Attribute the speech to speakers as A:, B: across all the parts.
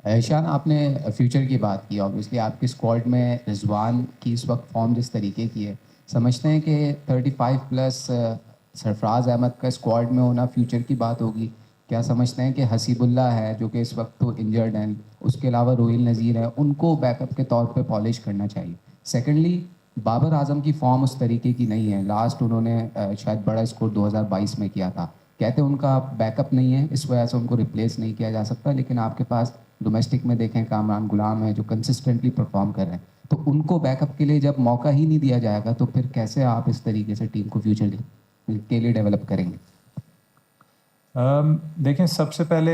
A: ایشان، آپ نے فیوچر کی بات کی. آبویسلی آپ کی اسکواڈ میں رضوان کی اس وقت فارم جس طریقے کی ہے، سمجھتے ہیں کہ 35+ سرفراز احمد کا اسکواڈ میں ہونا فیوچر کی بات ہوگی؟ کیا سمجھتے ہیں کہ حسیب اللہ ہے جو کہ اس وقت تو انجرڈ ہیں، اس کے علاوہ روہل نذیر ہے، ان کو بیک اپ کے طور پہ پالش کرنا چاہیے؟ سیکنڈلی، بابر اعظم کی فارم اس طریقے کی نہیں ہے. لاسٹ انہوں نے شاید بڑا اسکور 2022 میں کیا تھا. کہتے ہیں ان کا بیک اپ نہیں ہے، اس وجہ سے ان کو ریپلیس نہیں کیا جا سکتا. لیکن آپ کے پاس ڈومیسٹک میں دیکھیں کامران غلام ہے جو کنسسٹنٹلی پرفارم کر رہے ہیں. تو ان کو بیک اپ کے لیے جب موقع ہی نہیں دیا جائے گا تو پھر کیسے آپ اس طریقے سے ٹیم کو فیوچر کے لیے ڈیولپ کریں گے؟
B: دیکھیں، سب سے پہلے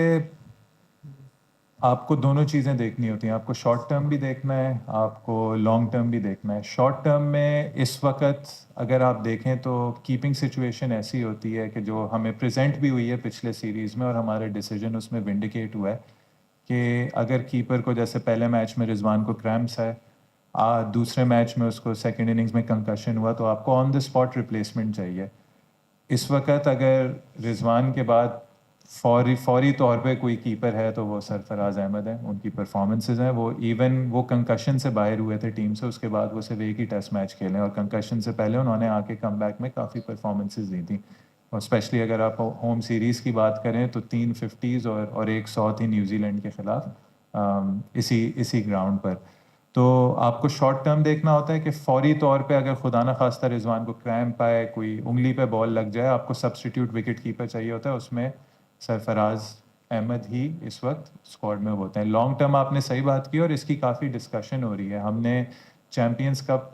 B: آپ کو دونوں چیزیں دیکھنی ہوتی ہیں. آپ کو شارٹ ٹرم بھی دیکھنا ہے، آپ کو لانگ ٹرم بھی دیکھنا ہے. شارٹ ٹرم میں اس وقت اگر آپ دیکھیں تو کیپنگ سچویشن ایسی ہوتی ہے کہ جو ہمیں پریزنٹ بھی ہوئی ہے پچھلے سیریز میں، اور ہمارے ڈیسیجن اس میں ونڈیکیٹ ہوا ہے کہ اگر کیپر کو، جیسے پہلے میچ میں رضوان کو کریمپس ہے، دوسرے میچ میں اس کو سیکنڈ اننگز میں کنکشن ہوا، تو آپ کو آن دا اسپاٹ ریپلیسمنٹ چاہیے. اس وقت اگر رضوان کے بعد فوری طور پہ کوئی کیپر ہے تو وہ سرفراز احمد ہیں. ان کی پرفارمنسز ہیں، وہ ایون وہ کنکشن سے باہر ہوئے تھے ٹیم سے، اس کے بعد وہ صرف ایک ہی ٹیسٹ میچ کھیلے، اور کنکشن سے پہلے انہوں نے آ کے کم بیک میں کافی پرفارمنسز دی تھیں. اور اسپیشلی اگر آپ ہوم سیریز کی بات کریں تو 3 50s اور 1 100 تھی نیوزی لینڈ کے خلاف اسی گراؤنڈ پر. تو آپ کو شارٹ ٹرم دیکھنا ہوتا ہے کہ فوری طور پہ اگر خدا نخواستہ رضوان کو کریمپ آئے، کوئی انگلی پہ بال لگ جائے، آپ کو سبسٹیٹیوٹ وکٹ کیپر چاہیے ہوتا ہے. اس میں سرفراز احمد ہی اس وقت اسکواڈ میں ہوتے ہیں. لانگ ٹرم آپ نے صحیح بات کی، اور اس کی کافی ڈسکشن ہو رہی ہے. ہم نے چیمپئنس کپ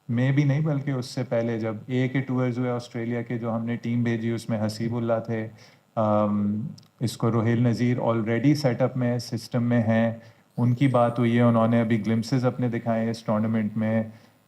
B: میں بھی نہیں بلکہ اس سے پہلے جب کے ٹورز ہوئے آسٹریلیا کے، جو ہم نے ٹیم بھیجی اس میں حسیب اللہ تھے، اس کو روہل نذیر آلریڈی سیٹ اپ میں سسٹم میں ہیں، ان کی بات ہوئی ہے. انہوں نے ابھی گلمسز اپنے دکھائے ہیں اس ٹورنامنٹ میں.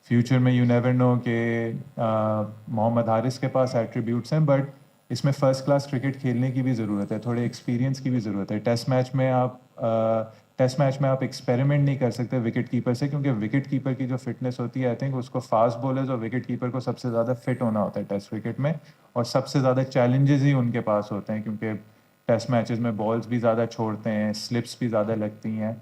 B: فیوچر میں یو نیور نو کہ محمد حارث کے پاس ایٹریبیوٹس ہیں، بٹ اس میں فرسٹ کلاس کرکٹ کھیلنے کی بھی ضرورت ہے، تھوڑے ایکسپیرینس کی بھی ضرورت ہے. ٹیسٹ میچ میں آپ ایکسپیریمنٹ نہیں کر سکتے وکٹ کیپر سے، کیونکہ وکٹ کیپر کی جو فٹنس ہوتی ہے، آئی تھنک اس کو فاسٹ بولرز اور وکٹ کیپر کو سب سے زیادہ فٹ ہونا ہوتا ہے ٹیسٹ کرکٹ میں، اور سب سے زیادہ چیلنجز ہی ان کے پاس ہوتے ہیں، کیونکہ ٹیسٹ میچز میں بالز بھی زیادہ چھوڑتے ہیں، سلپس بھی زیادہ لگتی ہیں.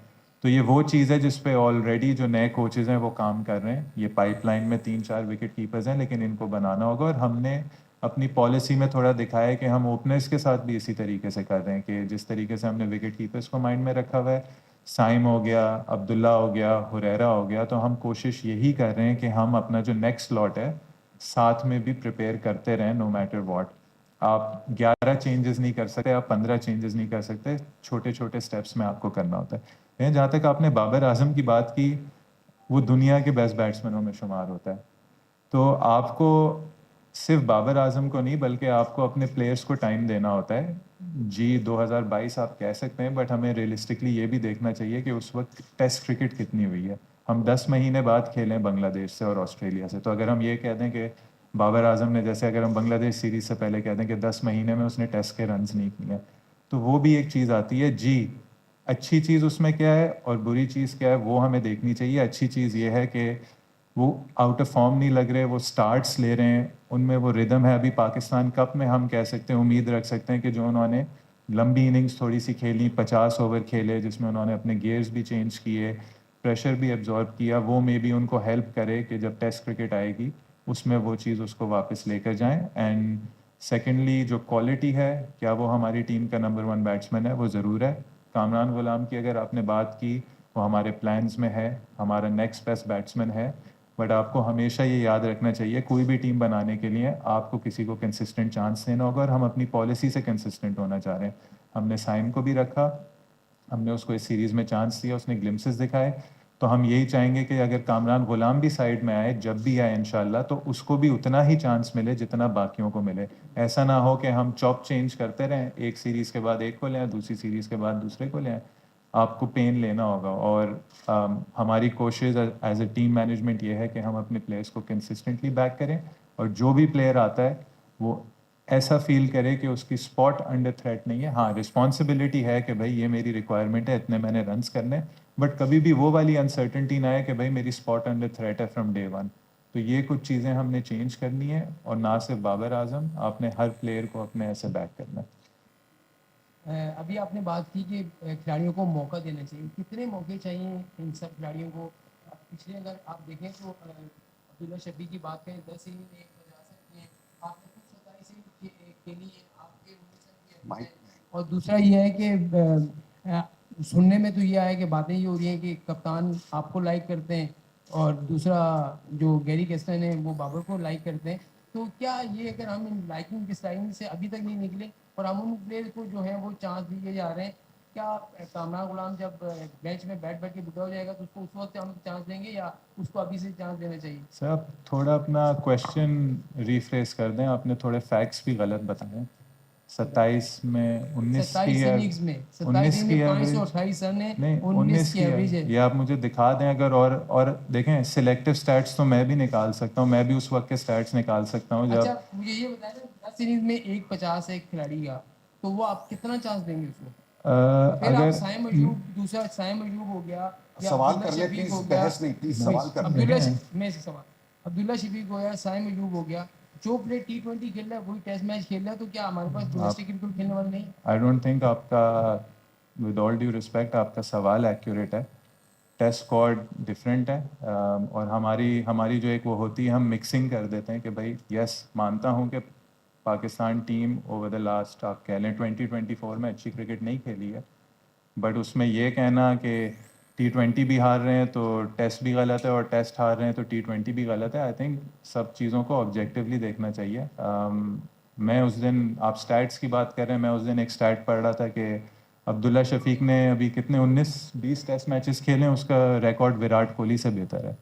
B: تو یہ وہ چیز ہے جس پہ آلریڈی جو نئے کوچز ہیں وہ کام کر رہے ہیں. یہ پائپ لائن میں 3 4 وکٹ کیپرز ہیں، لیکن ان کو بنانا ہوگا. اور ہم نے اپنی پالیسی میں تھوڑا دکھایا ہے کہ ہم اوپنرز کے ساتھ بھی اسی طریقے سے کر رہے ہیں، کہ جس طریقے سے ہم نے وکٹ کیپرز کو مائنڈ میں رکھا ہوا ہے، سائم ہو گیا، عبداللہ ہو گیا، ہریرا ہو گیا، تو ہم کوشش یہی کر رہے ہیں کہ ہم اپنا جو نیکسٹ لاٹ ہے ساتھ میں بھی پریپیئر کرتے رہیں، نو میٹر واٹ. آپ 11 چینجز نہیں کر سکتے، آپ 15 چینجز نہیں کر سکتے، چھوٹے چھوٹے سٹیپس میں آپ کو کرنا ہوتا ہے. جہاں تک آپ نے بابر اعظم کی بات کی، وہ دنیا کے بیسٹ بیٹسمینوں میں شمار ہوتا ہے. تو آپ کو صرف بابر اعظم کو نہیں بلکہ آپ کو اپنے پلیئرز کو ٹائم دینا ہوتا ہے. جی 2022 آپ کہہ سکتے ہیں، بٹ ہمیں ریئلسٹکلی یہ بھی دیکھنا چاہیے کہ اس وقت ٹیسٹ کرکٹ کتنی ہوئی ہے. ہم 10 مہینے بعد کھیلیں بنگلہ دیش سے اور آسٹریلیا سے. تو اگر ہم یہ کہہ دیں کہ بابر اعظم نے، جیسے اگر ہم بنگلہ دیش سیریز سے پہلے کہہ دیں کہ 10 مہینے میں اس نے ٹیسٹ کے رنز نہیں کیے، تو وہ بھی ایک چیز آتی ہے. جی اچھی چیز اس میں کیا ہے اور بری چیز کیا ہے وہ ہمیں دیکھنی چاہیے. اچھی چیز یہ ہے کہ وہ آؤٹ آف فارم نہیں لگ رہے، وہ سٹارٹس لے رہے ہیں، ان میں وہ ردم ہے. ابھی پاکستان کپ میں ہم کہہ سکتے ہیں، امید رکھ سکتے ہیں کہ جو انہوں نے لمبی اننگز تھوڑی سی کھیلی، 50 اوور کھیلے، جس میں انہوں نے اپنے گیئرز بھی چینج کیے، پریشر بھی ایبزارب کیا، وہ مے بی ان کو ہیلپ کرے کہ جب ٹیسٹ کرکٹ آئے گی اس میں وہ چیز اس کو واپس لے کر جائیں. اینڈ سیکنڈلی جو کوالٹی ہے، کیا وہ ہماری ٹیم کا نمبر 1 بیٹسمین ہے؟ وہ ضرور ہے. کامران غلام کی اگر آپ نے بات کی، وہ ہمارے پلانز میں ہے، ہمارا نیکسٹ بیسٹ بیٹسمین ہے. بٹ آپ کو ہمیشہ یہ یاد رکھنا چاہیے، کوئی بھی ٹیم بنانے کے لیے آپ کو کسی کو کنسسٹنٹ چانس دینا ہوگا، اور ہم اپنی پالیسی سے کنسسٹنٹ ہونا چاہ رہے ہیں. ہم نے سائم کو بھی رکھا، ہم نے اس کو اس سیریز میں چانس دیا، اس نے گلمسز دکھائے. تو ہم یہی چاہیں گے کہ اگر کامران غلام بھی سائیڈ میں آئے، جب بھی آئے انشاءاللہ، تو اس کو بھی اتنا ہی چانس ملے جتنا باقیوں کو ملے. ایسا نہ ہو کہ ہم چاپ چینج کرتے رہیں، ایک سیریز کے بعد ایک کو لیں، دوسری سیریز کے بعد دوسرے کو لیں. آپ کو پین لینا ہوگا. اور ہماری کوشش ایز اے ٹیم مینجمنٹ یہ ہے کہ ہم اپنے پلیئرس کو کنسسٹنٹلی بیک کریں، اور جو بھی پلیئر آتا ہے وہ ایسا فیل کرے کہ اس کی اسپاٹ انڈر تھریٹ نہیں ہے. ہاں رسپانسبلٹی ہے کہ بھائی یہ میری ریکوائرمنٹ ہے، اتنے میں نے رنس کرنے، بٹ کبھی بھی وہ والی انسرٹنٹی نہ ہے کہ بھائی میری اسپاٹ انڈر تھریٹ ہے فرام ڈے 1. تو یہ کچھ چیزیں ہم نے چینج کرنی ہے، اور نہ صرف بابر اعظم، آپ نے ہر پلیئر کو اپنے ایسے بیک کرنا ہے.
C: ابھی آپ نے بات کی کہ کھلاڑیوں کو موقع دینا چاہیے. کتنے موقع چاہیے ان سب کھلاڑیوں کو؟ پچھلے اگر آپ دیکھیں تو عبداللہ شفیع کی بات کریں 10 اننگ میں 50 رن ہیں, آپ نے خود 27 اننگ کھیلی ہے, آپ کے 19 رن کی ایوریج ہے. اور دوسرا یہ ہے کہ سننے میں تو یہ آیا کہ باتیں یہ ہو رہی ہیں کہ کپتان آپ کو لائک کرتے ہیں اور دوسرا جو گیری کیسٹن ہے وہ بابر کو لائک کرتے ہیں. تو کیا یہ اگر ہم ان لائکنگ ڈس لائکنگ سے ابھی تک نہیں نکلے اور ہم ان پلیئر کو جو ہے وہ چانس دیے جا رہے ہیں, کیا کامران غلام جب بینچ میں بیٹھ کے بڈا ہو جائے گا تو اس کو اس وقت ہم چانس دیں گے یا اس کو ابھی سے چانس دینا چاہیے؟
B: سر آپ تھوڑا اپنا کویشچن ریفریز کر دیں, آپ نے تھوڑے فیکٹس بھی غلط بتائے. 27 میں 19 کی
C: 27
B: ہے,
C: اننگز میں 27
B: 19
C: اننگ
B: کی
C: میں
B: ایوریج
C: 528 رن ہے,
B: نہیں
C: 19
B: 19
C: کی
B: کی ہے,
C: ایوریج ہے.
B: یہ آپ مجھے دکھا دیں اگر. اور دیکھیں سلیکٹو سٹیٹس تو میں بھی نکال سکتا ہوں, میں بھی اس وقت کے سٹیٹس نکال سکتا ہوں جب.
C: اچھا مجھے یہ بتائیں نا 10 اننگ میں 150 ہے ایک کھلاڑی کا, تو وہ آپ کتنا چانس دیں گے اس کو؟ پھر آپ
B: اگر
C: سائم ایوب, دوسرا سائم ایوب ہو گیا یا
D: سوال
C: عبداللہ
D: کر لیں
C: شفیق
D: پلیز,
C: ہو گیا.
D: بحث نہیں پلیز, سوال کر لیں.
C: میں سے سوال, عبداللہ شفیق ہو گیا, سائم ایوب ہو گیا, جو پلیئر T20 کھیل رہا ہے وہی ٹیسٹ میچ کھیل رہا ہے, تو کیا ہمارے پاس ڈومیسٹک کرکٹ کھیلنے والے نہیں؟
B: آئی ڈونٹ تھنک آپ کا, ود آل ڈیو رسپیکٹ, آپ کا سوال ایکوریٹ ہے. ٹیسٹ اسکواڈ ڈفرینٹ ہے, اور ہماری جو ایک وہ ہوتی ہے, ہم مکسنگ کر دیتے ہیں کہ بھائی یس مانتا ہوں کہ Pakistan team over the last آپ کہہ لیں 2024 میں اچھی کرکٹ نہیں کھیلی ہے, بٹ اس میں یہ کہنا کہ T20 بھی ہار رہے ہیں تو ٹیسٹ بھی غلط ہے اور ٹیسٹ ہار رہے ہیں تو T20 بھی غلط ہے. آئی تھنک سب چیزوں کو آبجیکٹیولی دیکھنا چاہیے. میں اس دن, آپ اسٹیٹس کی بات کر رہے ہیں, میں اس دن ایک اسٹیٹ پڑھ رہا تھا کہ عبداللہ شفیق نے ابھی کتنے 19-20 ٹیسٹ میچز کھیلے ہیں, اس کا ریکارڈ وراٹ کوہلی سے بہتر ہے.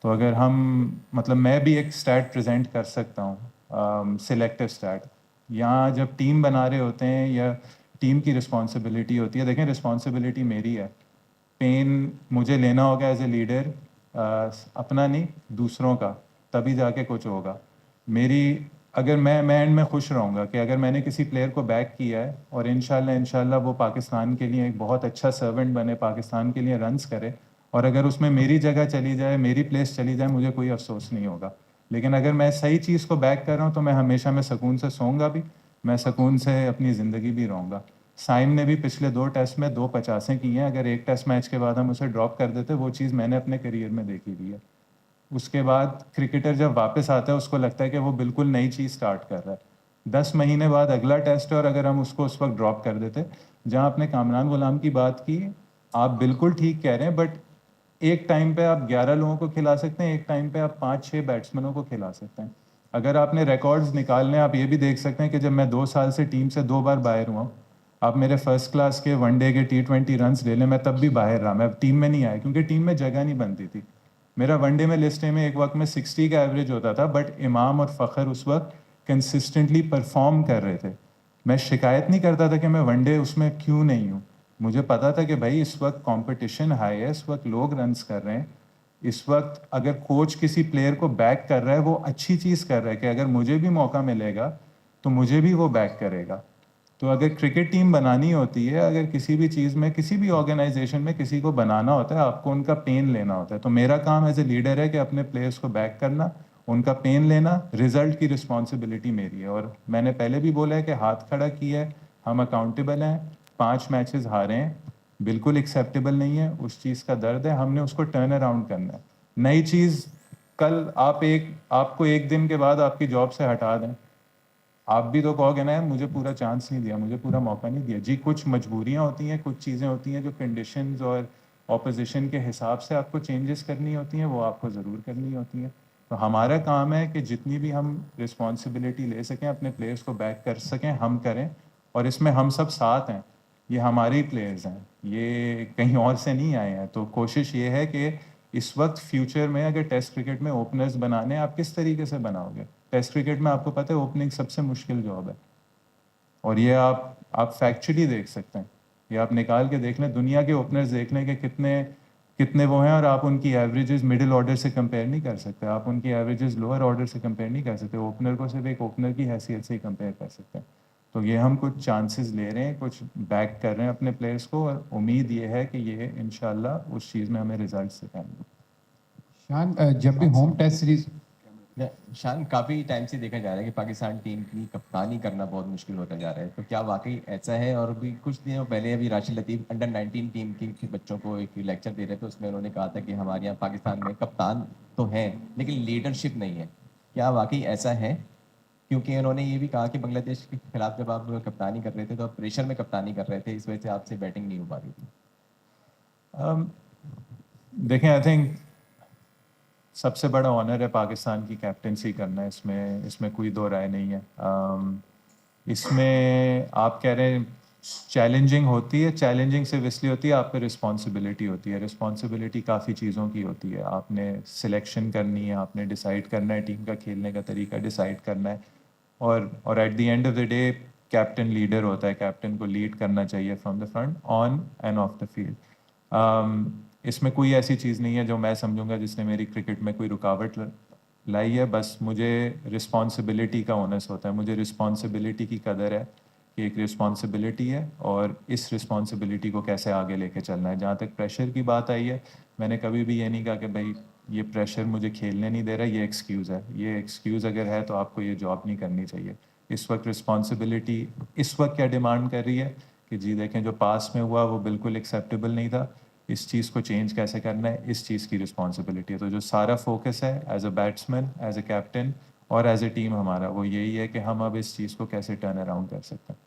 B: تو اگر ہم, مطلب میں بھی ایک اسٹیٹ پریزنٹ کر سکتا ہوں, سلیکٹو اسٹیٹ. یہاں جب ٹیم بنا رہے ہوتے ہیں یا ٹیم کی رسپانسبلٹی ہوتی ہے, دیکھیں رسپانسبلٹی میری ہے, پین مجھے لینا ہوگا ایز اے لیڈر, اپنا نہیں دوسروں کا, تبھی جا کے کچھ ہوگا. میری, اگر میں اینڈ میں خوش رہوں گا کہ اگر میں نے کسی پلیئر کو بیک کیا ہے اور انشاءاللہ وہ پاکستان کے لیے ایک بہت اچھا سرونٹ بنے, پاکستان کے لیے رنز کرے, اور اگر اس میں میری جگہ چلی جائے, میری پلیس چلی جائے, مجھے کوئی افسوس نہیں ہوگا. لیکن اگر میں صحیح چیز کو بیک کر رہا ہوں تو میں ہمیشہ میں سکون سے سوؤں گا بھی, میں سکون سے اپنی زندگی بھی رہوں گا. سائم نے بھی پچھلے 2 ٹیسٹ میں 2 50 کی ہیں, اگر ایک ٹیسٹ میچ کے بعد ہم اسے ڈراپ کر دیتے, وہ چیز میں نے اپنے کریئر میں دیکھی ہوئی ہے. اس کے بعد کرکٹر جب واپس آتا ہے اس کو لگتا ہے کہ وہ بالکل نئی چیز سٹارٹ کر رہا ہے. 10 مہینے بعد اگلا ٹیسٹ ہے, اور اگر ہم اس کو اس وقت ڈراپ کر دیتے. جہاں آپ نے کامران غلام کی بات کی, آپ بالکل ٹھیک کہہ رہے ہیں, بٹ ایک ٹائم پہ آپ 11 لوگوں کو کھلا سکتے ہیں, ایک ٹائم پہ آپ 5-6 بیٹسمینوں کو کھلا سکتے ہیں. اگر آپ نے ریکارڈز نکالنے, آپ یہ بھی دیکھ سکتے ہیں کہ جب میں 2 سال سے ٹیم سے 2 بار باہر ہوا ہوں, آپ میرے فرسٹ کلاس کے ون ڈے کے T20 رنس لے لیں, میں تب بھی باہر رہا, میں ٹیم میں نہیں آیا کیونکہ ٹیم میں جگہ نہیں بنتی تھی. میرا ون ڈے میں لسٹ میں ایک وقت میں 60 کا ایوریج ہوتا تھا, بٹ امام اور فخر اس وقت کنسسٹنٹلی پرفارم کر رہے تھے. میں شکایت نہیں کرتا تھا کہ میں ون ڈے اس میں کیوں نہیں ہوں. مجھے پتا تھا کہ بھائی اس وقت کمپٹیشن ہائی ہے, اس وقت لوگ رنس کر رہے ہیں, اس وقت اگر کوچ کسی پلیئر کو بیک کر رہا ہے وہ اچھی چیز کر رہا ہے کہ اگر مجھے بھی موقع ملے گا تو مجھے بھی وہ بیک کرے گا. تو اگر کرکٹ ٹیم بنانی ہوتی ہے, اگر کسی بھی چیز میں, کسی بھی آرگنائزیشن میں کسی کو بنانا ہوتا ہے, آپ کو ان کا پین لینا ہوتا ہے. تو میرا کام ایز اے لیڈر ہے کہ اپنے پلیئرس کو بیک کرنا, ان کا پین لینا, رزلٹ کی رسپانسبلٹی میری ہے. اور میں نے پہلے بھی بولا ہے کہ ہاتھ کھڑا کیا ہے, ہم اکاؤنٹیبل ہیں. 5 میچز ہارے ہیں, بالکل ایکسیپٹیبل نہیں ہے, اس چیز کا درد ہے, ہم نے اس کو ٹرن اراؤنڈ کرنا ہے. نئی چیز, کل آپ کو ایک دن کے بعد آپ کی جاب سے ہٹا دیں, آپ بھی تو کہو گے نا مجھے پورا چانس نہیں دیا, مجھے پورا موقع نہیں دیا. جی کچھ مجبوریاں ہوتی ہیں, کچھ چیزیں ہوتی ہیں جو کنڈیشنز اور اپوزیشن کے حساب سے آپ کو چینجز کرنی ہوتی ہیں, وہ آپ کو ضرور کرنی ہوتی ہیں. تو ہمارا کام ہے کہ جتنی بھی ہم رسپانسبلٹی لے سکیں, اپنے پلیئرس کو بیک کر سکیں, ہم کریں. اور اس میں ہم سب ساتھ ہیں, یہ ہمارے پلیئرز ہیں, یہ کہیں اور سے نہیں آئے ہیں. تو کوشش یہ ہے کہ اس وقت فیوچر میں اگر ٹیسٹ کرکٹ میں اوپنرز بنانے, آپ کس طریقے سے بناؤ گے؟ ٹیسٹ کرکٹ میں آپ کو پتہ ہے اوپننگ سب سے مشکل جاب ہے, اور یہ آپ فیکچولی دیکھ سکتے ہیں. یہ آپ نکال کے دیکھ لیں, دنیا کے اوپنرز دیکھ لیں کہ کتنے وہ ہیں, اور آپ ان کی ایوریجز مڈل آرڈر سے کمپیئر نہیں کر سکتے, آپ ان کی ایوریجز لوور آرڈر سے کمپیئر نہیں کر سکتے. اوپنر کو صرف ایک اوپنر کی حیثیت سے ہی کمپیئر کر سکتے ہیں. تو یہ ہم کچھ چانسز لے رہے ہیں, کچھ بیک کر رہے ہیں اپنے پلیئرس کو, اور امید یہ ہے کہ یہ انشاءاللہ اس چیز میں ہمیں ریزلٹس دکھائیں گے.
A: شان, جب بھی ہوم ٹیسٹ سیریز
D: شان کافی ٹائم سے دیکھا جا رہا ہے کہ پاکستان ٹیم کی کپتانی کرنا بہت مشکل ہوتا جا رہا ہے، تو کیا واقعی ایسا ہے؟ اور بھی کچھ دنوں پہلے ابھی راشد لطیف انڈر 19 ٹیم کے بچوں کو ایک لیکچر دے رہے تھے، اس میں انہوں نے کہا تھا کہ ہمارے یہاں پاکستان میں کپتان تو ہیں لیکن لیڈرشپ نہیں ہے. کیا واقعی ایسا ہے؟ کیونکہ انہوں نے یہ بھی کہا کہ بنگلہ دیش کے خلاف جب آپ کپتانی کر رہے تھے تو آپ پریشر میں کپتانی کر رہے تھے، اس وجہ سے آپ سے بیٹنگ نہیں ہو پا رہی تھی.
B: دیکھیں آئی تھنک سب سے بڑا آنر ہے پاکستان کی کیپٹنسی کرنا، اس میں کوئی دو رائے نہیں ہے. اس میں آپ کہہ رہے ہیں چیلنجنگ ہوتی ہے، چیلنجنگ صرف اس لیے ہوتی ہے آپ پہ رسپانسبلٹی ہوتی ہے. رسپانسبلٹی کافی چیزوں کی ہوتی ہے، آپ نے سلیکشن کرنی ہے، آپ نے ڈیسائیڈ کرنا ہے ٹیم کا کھیلنے کا طریقہ ڈیسائیڈ کرنا ہے، اور at the end of the day captain leader ہوتا ہے، کیپٹن کو لیڈ کرنا چاہیے from the front on end of the field. اس میں کوئی ایسی چیز نہیں ہے جو میں سمجھوں گا جس نے میری کرکٹ میں کوئی رکاوٹ لائی ہے. بس مجھے رسپانسبلٹی کا اونس ہوتا ہے، مجھے رسپانسبلٹی کی قدر ہے کہ ایک رسپانسبلٹی ہے اور اس رسپانسبلٹی کو کیسے آگے لے کے چلنا ہے. جہاں تک پریشر کی بات آئی ہے، میں نے کبھی بھی یہ نہیں کہا کہ بھائی یہ پریشر مجھے کھیلنے نہیں دے رہا، یہ ایکسکیوز ہے. یہ ایکسکیوز اگر ہے تو آپ کو یہ جاب نہیں کرنی چاہیے. اس وقت رسپانسبلٹی اس وقت کیا ڈیمانڈ کر رہی ہے کہ جی دیکھیں جو پاس میں ہوا وہ بالکل ایکسیپٹیبل نہیں تھا، اس چیز کو چینج کیسے کرنا ہے، اس چیز کی رسپانسبلٹی ہے. تو جو سارا فوکس ہے as a batsman, as a captain اور ایز اے ٹیم ہمارا وہ یہی ہے کہ ہم اب اس چیز کو کیسے ٹرن اراؤنڈ کر سکتے ہیں.